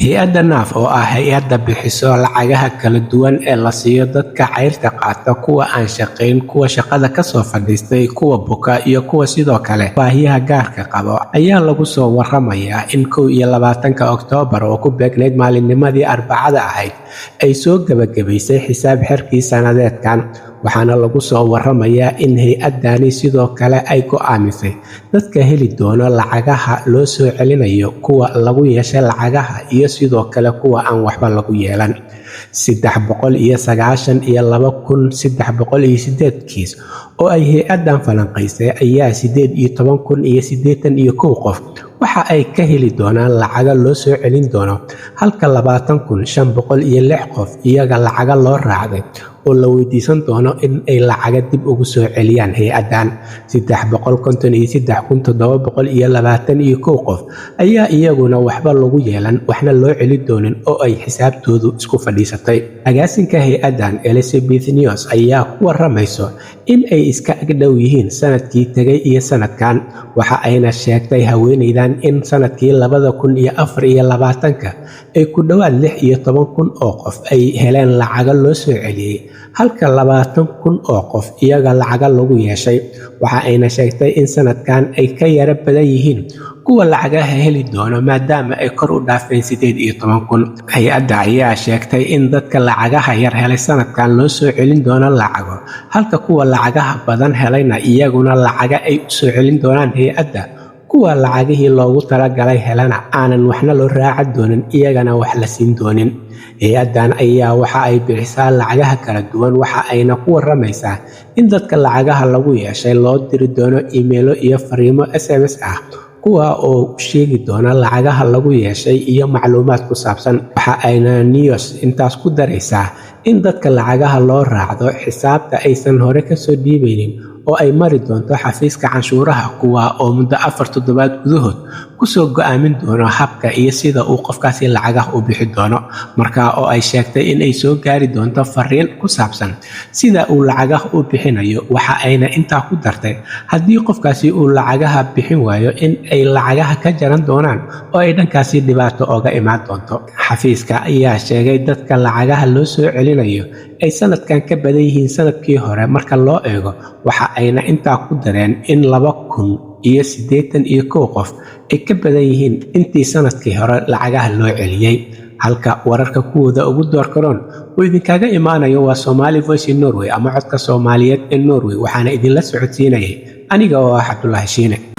hay-adda NAF oo ah hay-adda bixiso lacagaha kala duwan ee la siiyo dadka cayrta qaata, kuwa aan shaqayn, kuwa shaqada ka soo fadhiistay, kuwa buka iyo kuwa sidoo kale baahiyaha gaarka qaba, ayaa lagu soo waramayaa in 21 Oktoobar oo ku beegnayd maalinnimadii Arbacada ahayd ay soo gabagabaysay xisaab xirkii sanadeedkan, waxaana lagu soo waramayaa in hay-addani sidoo kale ay go'aamisay dadka heli doona lacagaha loo soo celinayo, kuwa lagu yeeshay lacagaha iyo sidoo kale kuwa aan waxba lagu yeelan. 392,308 kiis oo ay hay-addan falanqaysay ayaa 18,081 qof waxa ay ka heli doonaan lacaga loo soo celin doono, halka 20,506 qof iyaga lacaga loo raacday oo la weydiisan doono in ay lacaga dib ugu soo celiyaan hay-addan. 353,721 qof ayaa iyaguna waxba lagu yeelan, waxna loo celi doonin oo ay xisaabtoodu isku fadhiisatay. Agaasinka hay-addan Elizabeth News ayaa ku waramayso in ay iska agdhow yihiin sanadkii tegay iyo sanadkan, waxa ayna sheegtay haweeneydan in sanadkii 2024 ay ku dhowaad 16,000 oo qof ay heleen lacaga loo soo celiyay, halka 20,000 oo qof iyaga lacaga lagu yeeshay. Waxa ayna sheegtay in sanadkan ay ka yara badan yihiin kuwa lacagaha heli doona maadaama ay kor u dhaafeen 18,000. Hay-adda ayaa sheegtay in dadka lacagaha yar helay sanadkan loo soo celin doono lacago, halka kuwa lacagaha badan helayna iyaguna lacaga ay u soo celin doonaan hay-adda. Kuwa lacagihii loogu talagalay helana aanan waxna loo raaci doonin, iyagana wax la siin doonin. Hay-addan ayaa waxa ay bixisaa lacagaha kala duwan, waxa ayna ku waramaysaa in dadka lacagaha lagu yeeshay loo diri doono iimaylo iyo fariimo SMS ah, kuwa oo sheegi doona lacagaha lagu yeeshay iyo macluumaad ku saabsan. Waxa ayna News intaas ku daraysaa in dadka lacagaha loo raacdo xisaabta aysan hore ka soo dhiibaynin oo ay mari doonto xafiiska canshuuraha, kuwa oo muddo 4 toddobaad gudahood kusoo go'aamin doono habka iyo sida uu qofkaasi lacagaha u bixi doono. Markaa oo ay sheegtay in ay soo gaari doonto fariin ku saabsan sida uu lacagaha u bixinayo, waxa ayna intaa ku dartay haddii qofkaasi uu lacagaha bixin waayo in ay lacagaha ka jaran doonaan oo ay dhankaasi dhibaato oga imaan doonto. Xafiiska ayaa sheegay dadka lacagaha loo soo celinayo ay sanadkan ka badan yihiin sanadkii hore marka loo eego, waxa ayna intaa ku dareen in 2,081 qof ay ka badan yihiin intii sanadkii hore lacagaha loo celiyay. Halka wararka kuwooda ugu doorkaroon oo idinkaga imaanayo waa Somali Voice in Norway ama codka Soomaaliyeed ee Norway, waxaana idinla socodsiinayay aniga oo ah Cabdullaahi Shiine.